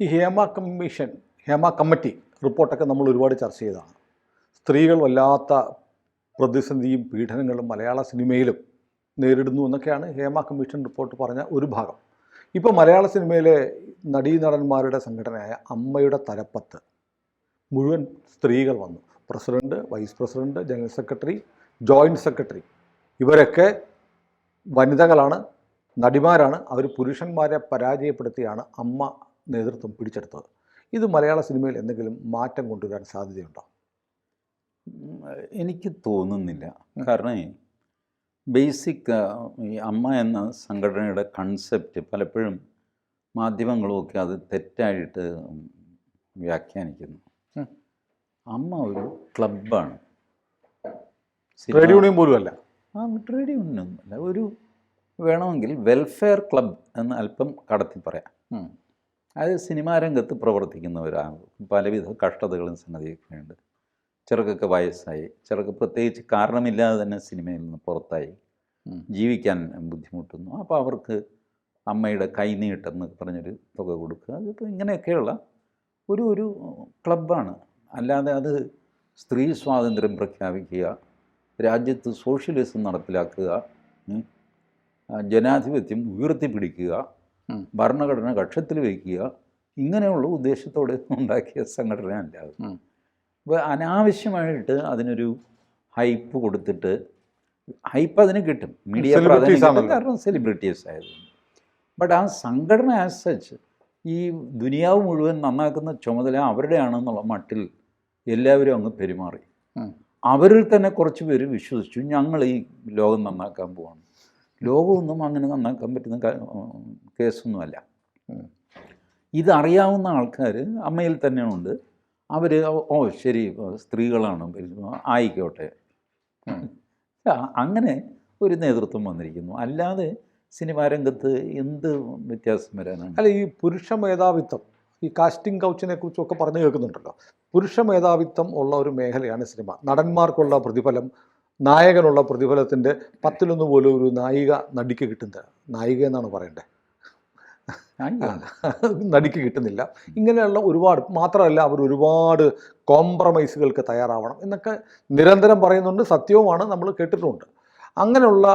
ഈ ഹേമ കമ്മിറ്റി റിപ്പോർട്ടൊക്കെ നമ്മൾ ഒരുപാട് ചർച്ച ചെയ്തതാണ്. സ്ത്രീകൾ വല്ലാത്ത പ്രതിസന്ധിയും പീഡനങ്ങളും മലയാള സിനിമയിലും നേരിടുന്നു എന്നൊക്കെയാണ് ഹേമ കമ്മീഷൻ റിപ്പോർട്ട് പറഞ്ഞ ഒരു ഭാഗം. ഇപ്പോൾ മലയാള സിനിമയിലെ നടീനടന്മാരുടെ സംഘടനയായ അമ്മയുടെ തലപ്പത്ത് മുഴുവൻ സ്ത്രീകൾ വന്നു. President, vice president, general secretary, joint secretary ഇവരൊക്കെ വനിതകളാണ്, നടിമാരാണ്. അവർ പുരുഷന്മാരെ പരാജയപ്പെടുത്തിയാണ് അമ്മ നേതൃത്വം പിടിച്ചെടുത്തത്. ഇത് മലയാള സിനിമയിൽ എന്തെങ്കിലും മാറ്റം കൊണ്ടുവരാൻ സാധ്യതയുണ്ടോ? എനിക്ക് തോന്നുന്നില്ല. കാരണം ബേസിക് ഈ അമ്മ എന്ന സംഘടനയുടെ കൺസെപ്റ്റ് പലപ്പോഴും മാധ്യമങ്ങളുമൊക്കെ അത് തെറ്റായിട്ട് വ്യാഖ്യാനിക്കുന്നു. അമ്മ ഒരു ക്ലബ്ബാണ്, ട്രേഡ് യൂണിയൻ പോലും അല്ല. ട്രേഡ് യൂണിയനൊന്നുമല്ല, ഒരു വേണമെങ്കിൽ വെൽഫെയർ ക്ലബ് എന്ന് അല്പം കടത്തി പറയാം. അത് സിനിമാ രംഗത്ത് പ്രവർത്തിക്കുന്നവരാണ്. പലവിധ കഷ്ടതകളും സംഗതിയൊക്കെ ഉണ്ട്. ചിലർക്കൊക്കെ വയസ്സായി, ചിലർക്ക് പ്രത്യേകിച്ച് കാരണമില്ലാതെ തന്നെ സിനിമയിൽ നിന്ന് പുറത്തായി ജീവിക്കാൻ ബുദ്ധിമുട്ടുന്നു. അപ്പോൾ അവർക്ക് അമ്മയുടെ കൈനീട്ടെന്നൊക്കെ പറഞ്ഞൊരു തുക കൊടുക്കുക. അതിപ്പോൾ ഇങ്ങനെയൊക്കെയുള്ള ഒരു ക്ലബ്ബാണ്. അല്ലാതെ അത് സ്ത്രീ സ്വാതന്ത്ര്യം പ്രഖ്യാപിക്കുക, രാജ്യത്ത് സോഷ്യലിസം നടപ്പിലാക്കുക, ജനാധിപത്യം ഉയർത്തിപ്പിടിക്കുക, ഭരണഘടന കക്ഷത്തിൽ വയ്ക്കുക, ഇങ്ങനെയുള്ള ഉദ്ദേശത്തോടെ ഉണ്ടാക്കിയ സംഘടന അല്ല. അപ്പോൾ അനാവശ്യമായിട്ട് അതിനൊരു ഹൈപ്പ് കൊടുത്തിട്ട്, ഹൈപ്പ് അതിന് കിട്ടും, മീഡിയ പ്രാധാന്യം, കാരണം സെലിബ്രിറ്റീസ് ആയതുകൊണ്ട്. ബട്ട് ആ സംഘടന ആസ് സച്ച് ഈ ദുനിയാവ് മുഴുവൻ നന്നാക്കുന്ന ചുമതല അവരുടെയാണെന്നുള്ള മട്ടിൽ എല്ലാവരും അങ്ങ് പെരുമാറി. അവരിൽ തന്നെ കുറച്ച് പേര് വിശ്വസിച്ചു ഞങ്ങൾ ഈ ലോകം നന്നാക്കാൻ പോവാണ്. ലോകമൊന്നും അങ്ങനെ നന്നാക്കാൻ പറ്റുന്ന കേസൊന്നുമല്ല. ഇതറിയാവുന്ന ആൾക്കാർ അമ്മയിൽ തന്നെയുണ്ട്. അവർ ശരി സ്ത്രീകളാണ്, ആയിക്കോട്ടെ, അങ്ങനെ ഒരു നേതൃത്വം വന്നിരിക്കുന്നു. അല്ലാതെ സിനിമാ രംഗത്ത് എന്ത് വ്യത്യാസം വരാനാണ്? അല്ല, ഈ പുരുഷ മേധാവിത്വം, ഈ കാസ്റ്റിംഗ് കൗച്ചിനെ കുറിച്ചൊക്കെ പറഞ്ഞു കേൾക്കുന്നുണ്ടല്ലോ. പുരുഷ മേധാവിത്വം ഉള്ള ഒരു മേഖലയാണ് സിനിമ. നടന്മാർക്കുള്ള പ്രതിഫലം, നായകനുള്ള പ്രതിഫലത്തിൻ്റെ 10% പോലും ഒരു നായിക നടിക്ക് കിട്ടുന്നില്ല. നായിക എന്നാണ് പറയണ്ടേ, നടിക്ക് കിട്ടുന്നില്ല. ഇങ്ങനെയുള്ള ഒരുപാട്, മാത്രമല്ല അവർ ഒരുപാട് കോംപ്രമൈസുകൾക്ക് തയ്യാറാവണം എന്നൊക്കെ നിരന്തരം പറയുന്നുണ്ട്. സത്യവുമാണ്, നമ്മൾ കേട്ടിട്ടുമുണ്ട്. അങ്ങനെയുള്ള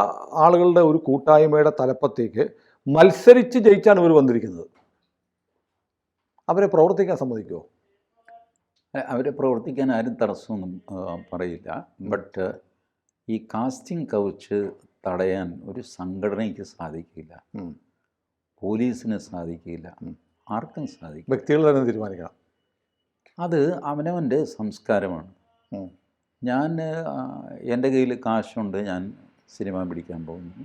ആളുകളുടെ ഒരു കൂട്ടായ്മയുടെ തലപ്പത്തേക്ക് മത്സരിച്ച് ജയിച്ചാണ് ഇവർ വന്നിരിക്കുന്നത്. അവരെ പ്രവർത്തിക്കാൻ സമ്മതിക്കുമോ? അവരെ പ്രവർത്തിക്കാൻ ആരും തടസ്സമൊന്നും പറയില്ല. ബട്ട് ഈ കാസ്റ്റിംഗ് കൗച്ച് തടയാൻ ഒരു സംഘടനയ്ക്ക് സാധിക്കില്ല, പോലീസിന് സാധിക്കില്ല, ആർക്കും സാധിക്കില്ല. വ്യക്തികൾ തന്നെ തീരുമാനിക്കണം. അത് അവനവൻ്റെ സംസ്കാരമാണ്. ഞാൻ എൻ്റെ കയ്യിൽ കാശുണ്ട്, ഞാൻ സിനിമ പിടിക്കാൻ പോകുന്നു,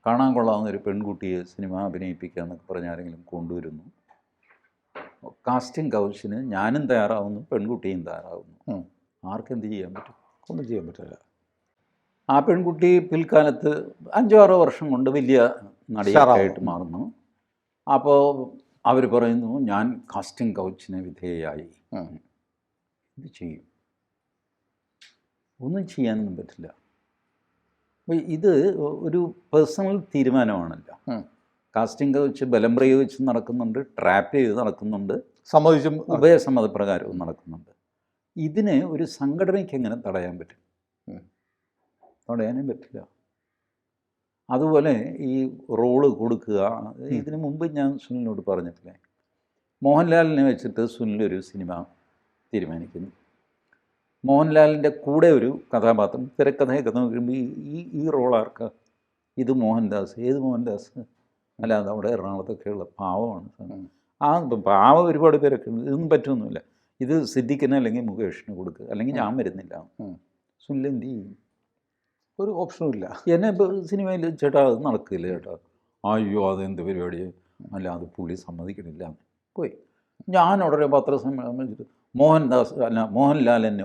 കാണാൻ കൊള്ളാവുന്ന ഒരു പെൺകുട്ടിയെ സിനിമ അഭിനയിപ്പിക്കുക എന്നൊക്കെ പറഞ്ഞ് ആരെങ്കിലും കൊണ്ടുവരുന്നു. കാസ്റ്റിംഗ് കൗച്ചിന് ഞാനും തയ്യാറാവുന്നു, പെൺകുട്ടിയും തയ്യാറാവുന്നു. ആർക്കെന്ത് ചെയ്യാൻ പറ്റും? ഒന്നും ചെയ്യാൻ പറ്റില്ല. ആ പെൺകുട്ടി പിൽക്കാലത്ത് 5-6 വർഷം കൊണ്ട് വലിയ നടിയായിട്ട് മാറുന്നു. അപ്പോൾ അവർ പറയുന്നു ഞാൻ കാസ്റ്റിംഗ് കൗച്ചിന് വിധേയയായി. ഇത് ചെയ്യും? ഒന്നും ചെയ്യാനൊന്നും പറ്റില്ല. അപ്പോൾ ഇത് ഒരു പേഴ്സണൽ തീരുമാനമാണല്ലോ. കാസ്റ്റിംഗ് കൗച്ച് ബലം പ്രയോഗിച്ച് നടക്കുന്നുണ്ട്, ട്രാപ്പ് ചെയ്ത് നടക്കുന്നുണ്ട്, സമ്മതിച്ചും ഉഭയസമ്മതപ്രകാരവും നടക്കുന്നുണ്ട്. ഇതിനെ ഒരു സംഘടനയ്ക്ക് എങ്ങനെ തടയാൻ പറ്റും? തടയാനേ പറ്റില്ല. അതുപോലെ ഈ റോള് കൊടുക്കുക, ഇതിനു മുമ്പ് ഞാൻ സുനിലിനോട് പറഞ്ഞിട്ടില്ലേ, മോഹൻലാലിനെ വെച്ചിട്ട് സുനിൽ ഒരു സിനിമ തീരുമാനിക്കുന്നു. മോഹൻലാലിൻ്റെ കൂടെ ഒരു കഥാപാത്രം, തിരക്കഥയൊക്കെ നോക്കുമ്പോൾ ഈ റോൾ ആർക്കാ? ഇത് മോഹൻദാസ്. ഏത് മോഹൻദാസ്? അല്ലാതെ അവിടെ എറണാകുളത്തൊക്കെയുള്ള പാവമാണ്. ആ പാവം ഒരുപാട് പേരൊക്കെ ഉണ്ട്. ഇതൊന്നും പറ്റുമൊന്നുമില്ല. ഇത് സിദ്ദിഖിന് അല്ലെങ്കിൽ മുകേഷിന് കൊടുക്കുക, അല്ലെങ്കിൽ ഞാൻ വരുന്നില്ല. സുനിൽ എന്ത് ചെയ്യും? ഒരു ഓപ്ഷനും ഇല്ല. എന്നെ ഇപ്പോൾ സിനിമയിൽ ചേട്ടാ അത് നടക്കില്ല ചേട്ടാ, അയ്യോ അതെന്ത് പരിപാടി, അല്ലാതെ പുള്ളി സമ്മതിക്കണില്ല, പോയി. ഞാൻ ഉടനെ പത്രസമ്മേളനം വെച്ചിട്ട് മോഹൻലാൽ എന്നെ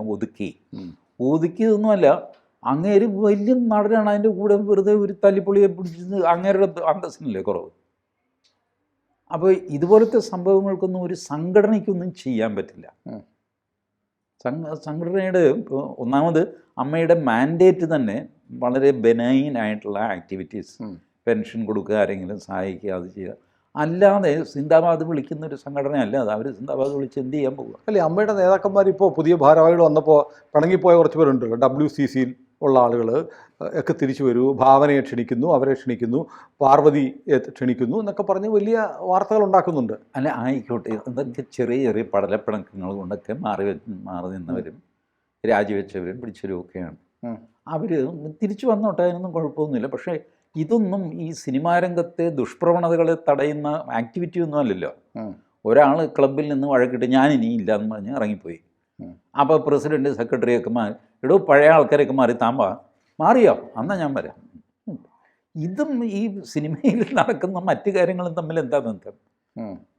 ഒതുക്കിയതൊന്നുമല്ല, അങ്ങേര് വലിയ നടനാണ്, അതിൻ്റെ കൂടെ വെറുതെ ഒരു തല്ലിപ്പൊളിയെ പിടിച്ചത് അങ്ങേരുടെ അന്തസ്സിനല്ലേ കുറവ്. അപ്പോൾ ഇതുപോലത്തെ സംഭവങ്ങൾക്കൊന്നും ഒരു സംഘടനയ്ക്കൊന്നും ചെയ്യാൻ പറ്റില്ല. സംഘടനയുടെ ഒന്നാമത് അമ്മയുടെ മാൻഡേറ്റ് തന്നെ വളരെ ബെനൈൻ ആയിട്ടുള്ള ആക്ടിവിറ്റീസ്, പെൻഷൻ കൊടുക്കുക, ആരെങ്കിലും സഹായിക്കുക, അത് ചെയ്യുക, അല്ലാതെ സിന്ദാബാദ് വിളിക്കുന്ന ഒരു സംഘടനയല്ല അത്. അവർ സിന്ദാബാദ് വിളിച്ച് എന്ത് ചെയ്യാൻ പോകുക? അല്ലേ, അമ്മയുടെ നേതാക്കന്മാർ ഇപ്പോൾ പുതിയ ഭാരവാഹികൾ വന്നപ്പോൾ പിണങ്ങിപ്പോയ കുറച്ച് പേരുണ്ടല്ലോ. WCCയിൽ ഉള്ള ആളുകൾ ഒക്കെ തിരിച്ചു വരൂ, ഭാവനയെ ക്ഷണിക്കുന്നു, അവരെ ക്ഷണിക്കുന്നു, പാർവതിയെ ക്ഷണിക്കുന്നു എന്നൊക്കെ പറഞ്ഞ് വലിയ വാർത്തകൾ ഉണ്ടാക്കുന്നുണ്ട്. അല്ല, ആയിക്കോട്ടെ, എന്തൊക്കെ ചെറിയ ചെറിയ പടലപ്പിണക്കങ്ങൾ കൊണ്ടൊക്കെ മാറി നിന്നവരും രാജിവെച്ചവരും പിടിച്ചവരും ഒക്കെയാണ്. അവർ തിരിച്ചു വന്നോട്ടെ, അതിനൊന്നും കുഴപ്പമൊന്നുമില്ല. പക്ഷേ ഇതൊന്നും ഈ സിനിമാ രംഗത്തെ ദുഷ്പ്രവണതകളെ തടയുന്ന ആക്ടിവിറ്റി ഒന്നും അല്ലല്ലോ. ഒരാൾ ക്ലബിൽ നിന്ന് വഴക്കിട്ട് ഞാൻ ഇനിയില്ല എന്ന് പറഞ്ഞ് ഇറങ്ങിപ്പോയി. അപ്പോൾ പ്രസിഡൻറ്റ് സെക്രട്ടറിയൊക്കെ എടോ പഴയ ആൾക്കാരൊക്കെ മാറി മാറിയോ എന്നാൽ ഞാൻ വരാം. ഇതും ഈ സിനിമയിൽ നടക്കുന്ന മറ്റു കാര്യങ്ങളും തമ്മിൽ എന്താ ബന്ധം?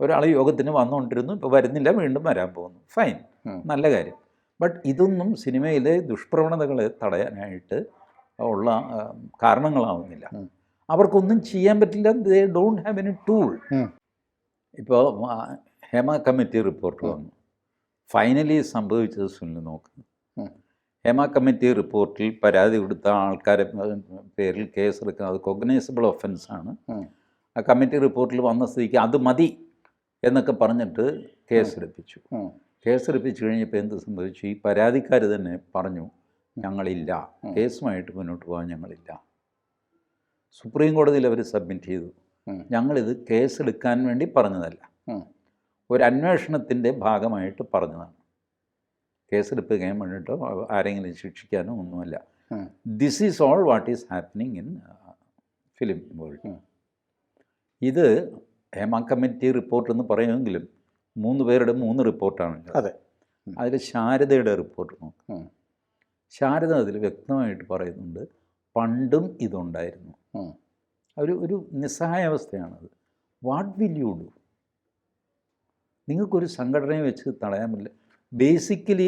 ഒരാൾ യോഗത്തിന് വന്നുകൊണ്ടിരുന്നു, ഇപ്പോൾ വരുന്നില്ല, വീണ്ടും വരാൻ പോകുന്നു, ഫൈൻ, നല്ല കാര്യം. ബട്ട് ഇതൊന്നും സിനിമയിലെ ദുഷ്പ്രവണതകളെ തടയാനായിട്ട് ഉള്ള കാരണങ്ങളാവുന്നില്ല. അവർക്കൊന്നും ചെയ്യാൻ പറ്റില്ല. They don't have any tool. ഇപ്പോൾ ഹേമ കമ്മിറ്റി റിപ്പോർട്ട് വന്നു. ഫൈനലി സംഭവിച്ചത് സുനിൽ നോക്ക്. ഹേമ കമ്മിറ്റി റിപ്പോർട്ടിൽ പരാതി കൊടുത്ത ആൾക്കാരെ പേരിൽ കേസെടുക്കുക, അത് കോഗ്നൈസബിൾ ഒഫൻസാണ്. ആ കമ്മിറ്റി റിപ്പോർട്ടിൽ വന്ന സ്ഥിതിക്ക് അത് മതി എന്നൊക്കെ പറഞ്ഞിട്ട് കേസെടുപ്പിച്ചു. കേസെടുപ്പിച്ച് കഴിഞ്ഞപ്പോൾ എന്ത് സംഭവിച്ചു? ഈ പരാതിക്കാർ തന്നെ പറഞ്ഞു, ഞങ്ങളില്ല, കേസുമായിട്ട് മുന്നോട്ട് പോകാൻ ഞങ്ങളില്ല. സുപ്രീം കോടതിയിൽ അവർ സബ്മിറ്റ് ചെയ്തു, ഞങ്ങളിത് കേസെടുക്കാൻ വേണ്ടി പറഞ്ഞതല്ല, ഒരു അന്വേഷണത്തിൻ്റെ ഭാഗമായിട്ട് പറഞ്ഞതാണ്. കേസെടുപ്പിക്കാൻ വേണ്ടിയിട്ടോ ആരെങ്കിലും ശിക്ഷിക്കാനോ ഒന്നുമല്ല. This is all what is happening in film world. ഇത് ഹേമ കമ്മിറ്റി റിപ്പോർട്ട് എന്ന് പറയുമെങ്കിലും 3 പേരുടെ 3 റിപ്പോർട്ടാണ്. അതെ. അതിൽ ശാരദയുടെ റിപ്പോർട്ട് നോക്കാം. ശാരദ അതിൽ വ്യക്തമായിട്ട് പറയുന്നുണ്ട്, പണ്ടും ഇതുണ്ടായിരുന്നു. ഒരു നിസ്സഹായാവസ്ഥയാണത്. What will you do? നിങ്ങൾക്കൊരു സംഘടനയെ വെച്ച് തടയാൻ പറ്റില്ല. ബേസിക്കലി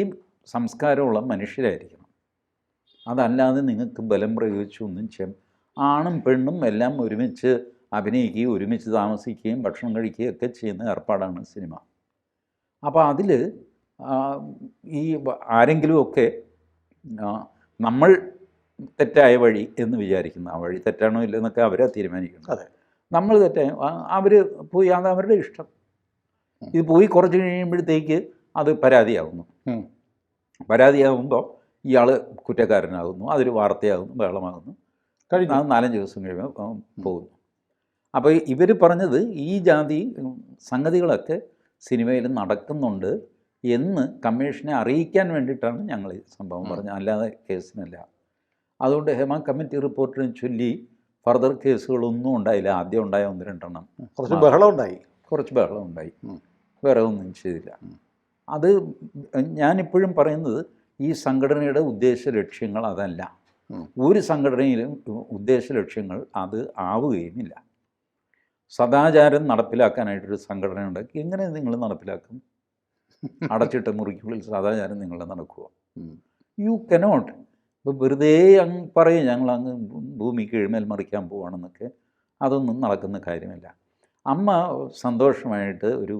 സംസ്കാരമുള്ള മനുഷ്യരായിരിക്കണം. അതല്ലാതെ നിങ്ങൾക്ക് ബലം പ്രയോഗിച്ചൊന്നും ചെയ്യാം. ആണും പെണ്ണും എല്ലാം ഒരുമിച്ച് അഭിനയിക്കുകയും ഒരുമിച്ച് താമസിക്കുകയും ഭക്ഷണം കഴിക്കുകയും ഒക്കെ ചെയ്യുന്ന ഏർപ്പാടാണ് സിനിമ. അപ്പോൾ അതിൽ ഈ ആരെങ്കിലുമൊക്കെ നമ്മൾ തെറ്റായ വഴി എന്ന് വിചാരിക്കുന്ന, ആ വഴി തെറ്റാണോ ഇല്ലെന്നൊക്കെ അവരെ തീരുമാനിക്കണം. അതെ, നമ്മൾ തെറ്റായ അവർ പോയി, അത് അവരുടെ ഇഷ്ടം. ഇത് പോയി കുറച്ച് കഴിയുമ്പോഴത്തേക്ക് അത് പരാതിയാകുന്നു. പരാതിയാകുമ്പോൾ ഇയാൾ കുറ്റക്കാരനാകുന്നു, അതൊരു വാർത്തയാകുന്നു, ബഹളമാകുന്നു, 4-5 ദിവസം കഴിയുമ്പോൾ പോകുന്നു. അപ്പോൾ ഇവർ പറഞ്ഞത് ഈ ജാതി സംഗതികളൊക്കെ സിനിമയിൽ നടക്കുന്നുണ്ട് എന്ന് കമ്മീഷനെ അറിയിക്കാൻ വേണ്ടിയിട്ടാണ് ഞങ്ങൾ ഈ സംഭവം പറഞ്ഞത്, അല്ലാതെ കേസിനല്ല. അതുകൊണ്ട് ഹേമ കമ്മിറ്റി റിപ്പോർട്ടിനെ ചൊല്ലി ഫർദർ കേസുകളൊന്നും ഉണ്ടായില്ല. ആദ്യം ഉണ്ടായ 1-2 എണ്ണം കുറച്ച് ബഹളം ഉണ്ടായി, വേറെ ഒന്നും ചെയ്തില്ല. അത് ഞാനിപ്പോഴും പറയുന്നത്, ഈ സംഘടനയുടെ ഉദ്ദേശ ലക്ഷ്യങ്ങൾ അതല്ല. ഒരു സംഘടനയിലും ഉദ്ദേശ ലക്ഷ്യങ്ങൾ അത് ആവുകയുമില്ല. സദാചാരം നടപ്പിലാക്കാനായിട്ടൊരു സംഘടന ഉണ്ടാക്കി എങ്ങനെ നിങ്ങൾ നടപ്പിലാക്കും? അടച്ചിട്ട മുറിക്കുള്ളിൽ സദാചാരം നിങ്ങളുടെ നടക്കുമോ? You cannot. ഇപ്പോൾ വെറുതെ അങ്ങ് പറയും ഞങ്ങൾ അങ്ങ് ഭൂമി കീഴ്മേൽ മറിക്കാൻ പോവുകയാണെന്നൊക്കെ, അതൊന്നും നടക്കുന്ന കാര്യമല്ല. അമ്മ സന്തോഷമായിട്ട് ഒരു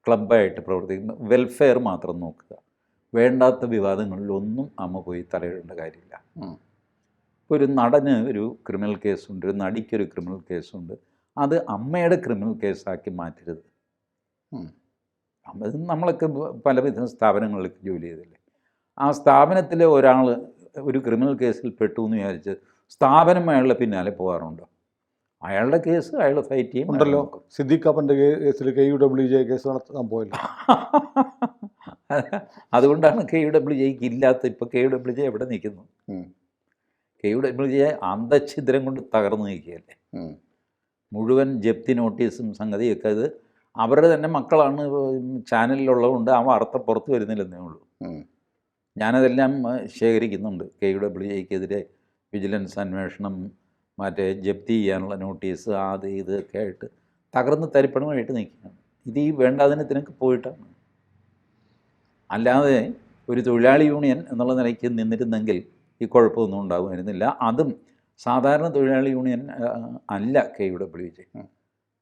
ക്ലബ്ബായിട്ട് പ്രവർത്തിക്കുന്ന, വെൽഫെയർ മാത്രം നോക്കുക. വേണ്ടാത്ത വിവാദങ്ങളിലൊന്നും അമ്മ പോയി തലയിടേണ്ട കാര്യമില്ല. ഇപ്പോൾ ഒരു നടന് ഒരു ക്രിമിനൽ കേസുണ്ട്, ഒരു നടിക്കൊരു ക്രിമിനൽ കേസുണ്ട്, അത് അമ്മയുടെ ക്രിമിനൽ കേസാക്കി മാറ്റരുത്. നമ്മളൊക്കെ പലവിധ സ്ഥാപനങ്ങളിലേക്ക് ജോലി ചെയ്തില്ലേ, ആ സ്ഥാപനത്തിലെ ഒരാൾ ഒരു ക്രിമിനൽ കേസിൽ പെട്ടു എന്ന് വിചാരിച്ച് സ്ഥാപനം അയാളുടെ പിന്നാലെ പോകാറുണ്ടോ? അയാളുടെ കേസ് അയാൾ ഫൈറ്റ് ചെയ്യും. ഉണ്ടല്ലോ, സിദ്ദീഖ് കാപ്പൻ്റെ കേസിൽ KUWJ കേസ് നടത്താൻ പോയില്ല. അതുകൊണ്ടാണ് KUWJക്ക് ഇല്ലാത്ത. ഇപ്പോൾ KUWJ എവിടെ നിൽക്കുന്നു? KUWJ അന്തഛിദ്രം കൊണ്ട് തകർന്നു നിൽക്കുകയല്ലേ. മുഴുവൻ ജപ്തി നോട്ടീസും സംഗതിയൊക്കെ ഇത് അവരുടെ തന്നെ മക്കളാണ് ചാനലിലുള്ളതുകൊണ്ട് ആ വാർത്ത പുറത്ത് വരുന്നില്ലെന്നേ ഉള്ളൂ. ഞാനതെല്ലാം ശേഖരിക്കുന്നുണ്ട്. KUWJക്കെതിരെ വിജിലൻസ് അന്വേഷണം, മറ്റേ ജപ്തി ചെയ്യാനുള്ള നോട്ടീസ്, അത് ഇതൊക്കെ ആയിട്ട് തകർന്ന് തരിപ്പണമായിട്ട് നിൽക്കുകയാണ്. ഇത് ഈ വേണ്ടാതിനത്തിനൊക്കെ പോയിട്ടാണ്. അല്ലാതെ ഒരു തൊഴിലാളി യൂണിയൻ എന്നുള്ള നിലയ്ക്ക് നിന്നിരുന്നെങ്കിൽ ഈ കുഴപ്പമൊന്നും ഉണ്ടാകുമായിരുന്നില്ല. അതും സാധാരണ തൊഴിലാളി യൂണിയൻ അല്ല KUWJ.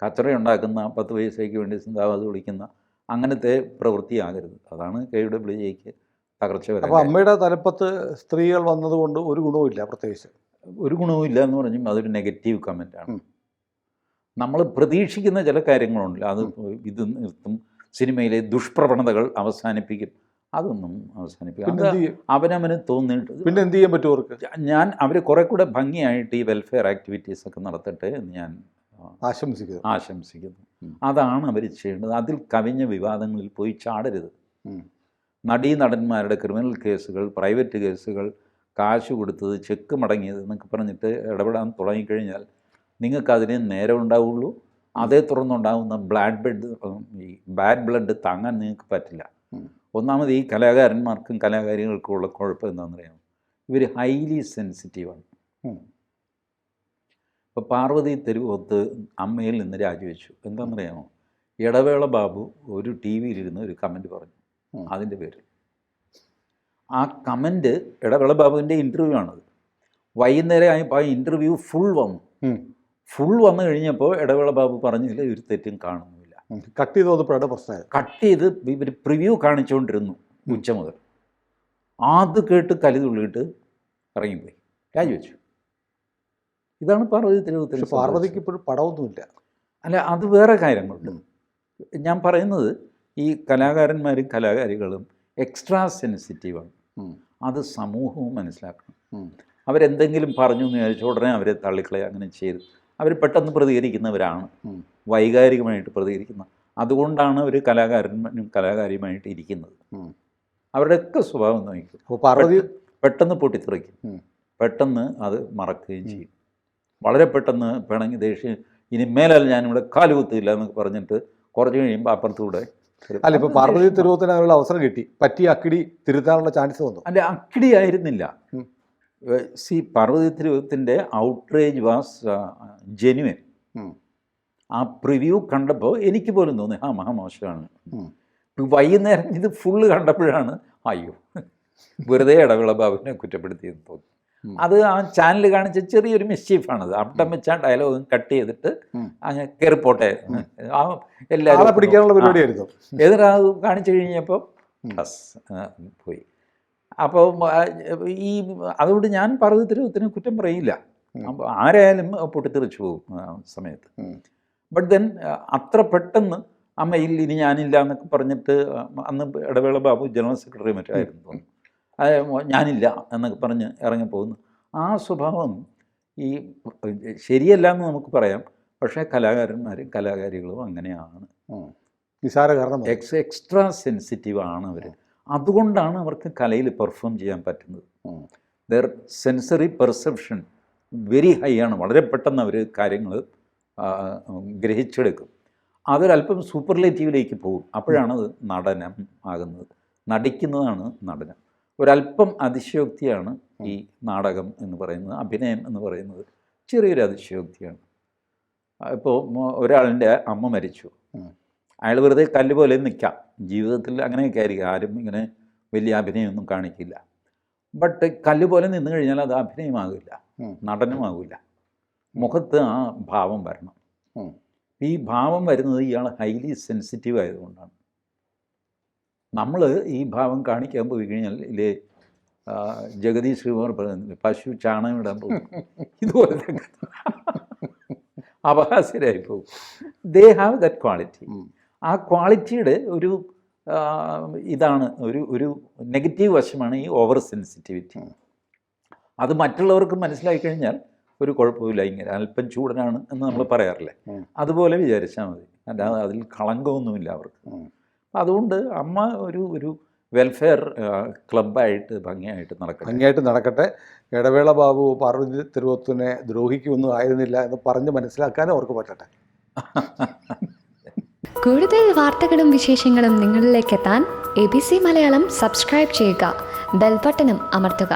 കച്ചറയുണ്ടാക്കുന്ന 10 പൈസയ്ക്ക് വേണ്ടി സിന്ദാബാദ് വിളിക്കുന്ന അങ്ങനത്തെ പ്രവൃത്തിയാകരുത്. അതാണ് KUWJക്ക് തകർച്ച വരുന്നത്. അപ്പോൾ അമ്മയുടെ തലപ്പത്ത് സ്ത്രീകൾ വന്നതുകൊണ്ട് ഒരു ഗുണവുമില്ല, പ്രത്യേകിച്ച് ഒരു ഗുണവും ഇല്ല എന്ന് പറഞ്ഞും അതൊരു നെഗറ്റീവ് കമൻറ്റാണ്. നമ്മൾ പ്രതീക്ഷിക്കുന്ന ചില കാര്യങ്ങളുണ്ടല്ലോ, അത് ഇത് നിർത്തും, സിനിമയിലെ ദുഷ്പ്രവണതകൾ അവസാനിപ്പിക്കും, അതൊന്നും അവസാനിപ്പിക്കും. അത് അവനവന് തോന്നിയിട്ട് പിന്നെ എന്ത് ചെയ്യാൻ പറ്റും അവർക്ക്? ഞാൻ അവർ കുറെ കൂടെ ഭംഗിയായിട്ട് ഈ വെൽഫെയർ ആക്ടിവിറ്റീസ് ഒക്കെ നടത്തട്ടെ എന്ന് ഞാൻ ആശംസിക്കുന്നു. അതാണ് അവർ ചെയ്യേണ്ടത്. അതിൽ കവിഞ്ഞ വിവാദങ്ങളിൽ പോയി ചാടരുത്. നടന്മാരുടെ ക്രിമിനൽ കേസുകൾ, പ്രൈവറ്റ് കേസുകൾ, കാശ് കൊടുത്തത്, ചെക്ക് മടങ്ങിയത് എന്നൊക്കെ പറഞ്ഞിട്ട് ഇടപെടാൻ തുടങ്ങിക്കഴിഞ്ഞാൽ നിങ്ങൾക്കതിന് നേരം ഉണ്ടാവുള്ളൂ. അതേ തുടർന്നുണ്ടാകുന്ന ഈ ബാഡ് ബ്ലഡ് താങ്ങാൻ നിങ്ങൾക്ക് പറ്റില്ല. ഒന്നാമത് ഈ കലാകാരന്മാർക്കും കലാകാരികൾക്കും ഉള്ള കുഴപ്പം എന്താണെന്ന് അറിയാമോ? ഇവർ ഹൈലി സെൻസിറ്റീവാണ്. ഇപ്പോൾ പാർവതി തെരുവോത്ത് അമ്മയിൽ നിന്ന് രാജിവെച്ചു. എന്താണെന്നറിയാമോ? ഇടവേള ബാബു ഒരു ടി വിയിലിരുന്ന് ഒരു കമൻറ്റ് പറഞ്ഞു. അതിൻ്റെ പേരിൽ ആ കമൻറ്റ് ഇടവേള ബാബുവിൻ്റെ ഇൻ്റർവ്യൂ ആണത്. വൈകുന്നേരം ആയപ്പോൾ ആ ഇൻ്റർവ്യൂ ഫുൾ വന്നു കഴിഞ്ഞപ്പോൾ ഇടവേള ബാബു പറഞ്ഞതിൽ ഒരു തെറ്റും കാണുന്നില്ല. കട്ട് ചെയ്ത് വന്നപ്പോഴാണ് പ്രശ്നമായത്. കട്ട് ചെയ്ത് ഇവർ പ്രിവ്യൂ കാണിച്ചുകൊണ്ടിരുന്നു ഉച്ച മുതൽ. അത് കേട്ട് കലിതുള്ളിയിട്ട് ഇറങ്ങിപ്പോയി, രാജിവെച്ചു. ഇതാണ് പാർവതി തെരുവോത്തിന്. പാർവതിക്ക് ഇപ്പോഴും പടമൊന്നുമില്ല. അല്ല, അത് വേറെ കാര്യങ്ങളുണ്ട്. ഞാൻ പറയുന്നത് ഈ കലാകാരന്മാരും കലാകാരികളും എക്സ്ട്രാ സെൻസിറ്റീവാണ്. അത് സമൂഹവും മനസ്സിലാക്കണം. അവരെന്തെങ്കിലും പറഞ്ഞു എന്ന് വിചാരിച്ച ഉടനെ അവരെ തള്ളിക്കളയുക, അങ്ങനെ ചെയ്ത് അവർ പെട്ടെന്ന് പ്രതികരിക്കുന്നവരാണ്, വൈകാരികമായിട്ട് പ്രതികരിക്കുന്ന. അതുകൊണ്ടാണ് അവർ കലാകാരനും കലാകാരിയുമായിട്ട് ഇരിക്കുന്നത്. അവരുടെയൊക്കെ സ്വഭാവം നോക്കും. പാർവതി പെട്ടെന്ന് പൊട്ടിത്തെറിക്കും, പെട്ടെന്ന് അത് മറക്കുകയും ചെയ്യും. വളരെ പെട്ടെന്ന് പിണങ്ങി ദേഷ്യം, ഇനി മേലാൽ ഞാനിവിടെ കാലുകുത്തില്ല എന്നൊക്കെ പറഞ്ഞിട്ട് കുറച്ച് കഴിയുമ്പോൾ അപ്പുറത്തൂടെ. അല്ല, ഇപ്പോൾ പാർവതി തെരുവോത്തിന് അതിനുള്ള അവസരം കിട്ടി, പറ്റിയ അക്കിടി തിരുത്താനുള്ള ചാൻസ് വന്നു. അല്ല, അക്കിടി ആയിരുന്നില്ല. പാർവതി തെരുവോത്തിൻ്റെ ഔട്ട്റേജ് വാസ് ജെന്യുവൻ. ആ പ്രിവ്യൂ കണ്ടപ്പോൾ എനിക്ക് പോലും തോന്നി മഹാമോശമാണ്. വൈകുന്നേരം ഇത് ഫുള്ള് കണ്ടപ്പോഴാണ് അയ്യോ വെറുതെ ഇടവേള ബാബുവിനെ കുറ്റപ്പെടുത്തിയെന്ന് തോന്നി. അത് ആ ചാനൽ കാണിച്ച ചെറിയൊരു മിസ്റ്റീഫാണത്. അവിടം വെച്ച ഡയലോഗും കട്ട് ചെയ്തിട്ട് അങ്ങനെ കയറിപ്പോട്ടെ, എല്ലാവരും പിടിക്കാനുള്ള പരിപാടിയായിരുന്നു. എതിരാ കാണിച്ചു കഴിഞ്ഞപ്പോൾ പോയി. അപ്പോൾ ഈ അതുകൊണ്ട് ഞാൻ പാർവതി തെരുവോത്തിനെ കുറ്റം പറയില്ല. അപ്പോൾ ആരായാലും പൊട്ടിത്തെറിച്ചു പോകും ആ സമയത്ത്. ബട്ട് ദെൻ അത്ര പെട്ടെന്ന് അമ്മയിൽ ഇനി ഞാനില്ല എന്നൊക്കെ പറഞ്ഞിട്ട്, അന്ന് ഇടവേള ബാബു ജനറൽ സെക്രട്ടറി മറ്റായിരുന്നു തോന്നുന്നു, ഞാനില്ല എന്നൊക്കെ പറഞ്ഞ് ഇറങ്ങിപ്പോകുന്നു. ആ സ്വഭാവം ഈ ശരിയല്ല എന്ന് നമുക്ക് പറയാം. പക്ഷേ കലാകാരന്മാരും കലാകാരികളും അങ്ങനെയാണ്. നിസാര കാരണം എക്സ്ട്രാ സെൻസിറ്റീവാണ് അവർ. അതുകൊണ്ടാണ് അവർക്ക് കലയിൽ പെർഫോം ചെയ്യാൻ പറ്റുന്നത്. There sensory perception very high ആണ്. വളരെ പെട്ടെന്ന് അവർ കാര്യങ്ങൾ ഗ്രഹിച്ചെടുക്കും. അതൊരല്പം സൂപ്പർലേറ്റീവിലേക്ക് പോകും. അപ്പോഴാണത് നടനം ആകുന്നത്. നടിക്കുന്നതാണ് നടനം. ഒരല്പം അതിശയോക്തിയാണ് ഈ നാടകം എന്ന് പറയുന്നത്, അഭിനയം എന്ന് പറയുന്നത് ചെറിയൊരു അതിശയോക്തിയാണ്. ഇപ്പോൾ ഒരാളിൻ്റെ അമ്മ മരിച്ചു, അയാൾ വെറുതെ കല്ല് പോലെ നിൽക്കാം. ജീവിതത്തിൽ അങ്ങനെയൊക്കെ ആയിരിക്കും, ആരും ഇങ്ങനെ വലിയ അഭിനയമൊന്നും കാണിക്കില്ല. ബട്ട് കല്ല് പോലെ നിന്ന് കഴിഞ്ഞാൽ അത് അഭിനയമാകില്ല, നടനമാകില്ല. മുഖത്ത് ആ ഭാവം വരണം. ഈ ഭാവം വരുന്നത് ഇയാൾ ഹൈലി സെൻസിറ്റീവ് ആയതുകൊണ്ടാണ്. നമ്മൾ ഈ ഭാവം കാണിക്കാൻ പോയി കഴിഞ്ഞാൽ ഇല്ലേ, ജഗദീഷ് ശ്രീകുമാർ പറയുന്നില്ല, പശു ചാണകം ഇടാൻ പോകും, ഇതുപോലെ അപഹാസ്യരായി പോകും. They have that quality. ആ ക്വാളിറ്റിയുടെ ഒരു ഇതാണ് ഒരു നെഗറ്റീവ് വശമാണ് ഈ ഓവർ സെൻസിറ്റിവിറ്റി. അത് മറ്റുള്ളവർക്ക് മനസ്സിലാക്കി കഴിഞ്ഞാൽ ഒരു കുഴപ്പമില്ല, ഇങ്ങനെ അല്പം ചൂടനാണ് എന്ന് നമ്മൾ പറയാറില്ലേ, അതുപോലെ വിചാരിച്ചാൽ മതി. അല്ലാതെ അതിൽ കളങ്കമൊന്നുമില്ല അവർക്ക്. അതുകൊണ്ട് അമ്മ ഒരു വെൽഫെയർ ക്ലബ്ബായിട്ട് ഭംഗിയായിട്ട് നടക്കട്ടെ. ഇടവേള ബാബു പാർവതി തെരുവോത്തിനെ ദ്രോഹിക്കുമൊന്നും ആയിരുന്നില്ല എന്ന് പറഞ്ഞ് മനസ്സിലാക്കാനും അവർക്ക് പറ്റട്ടെ. കൂടുതൽ വാർത്തകളും വിശേഷങ്ങളും നിങ്ങളിലേക്ക് എത്താൻ ABC മലയാളം സബ്സ്ക്രൈബ് ചെയ്യുക, ബെൽ ബട്ടണും അമർത്തുക.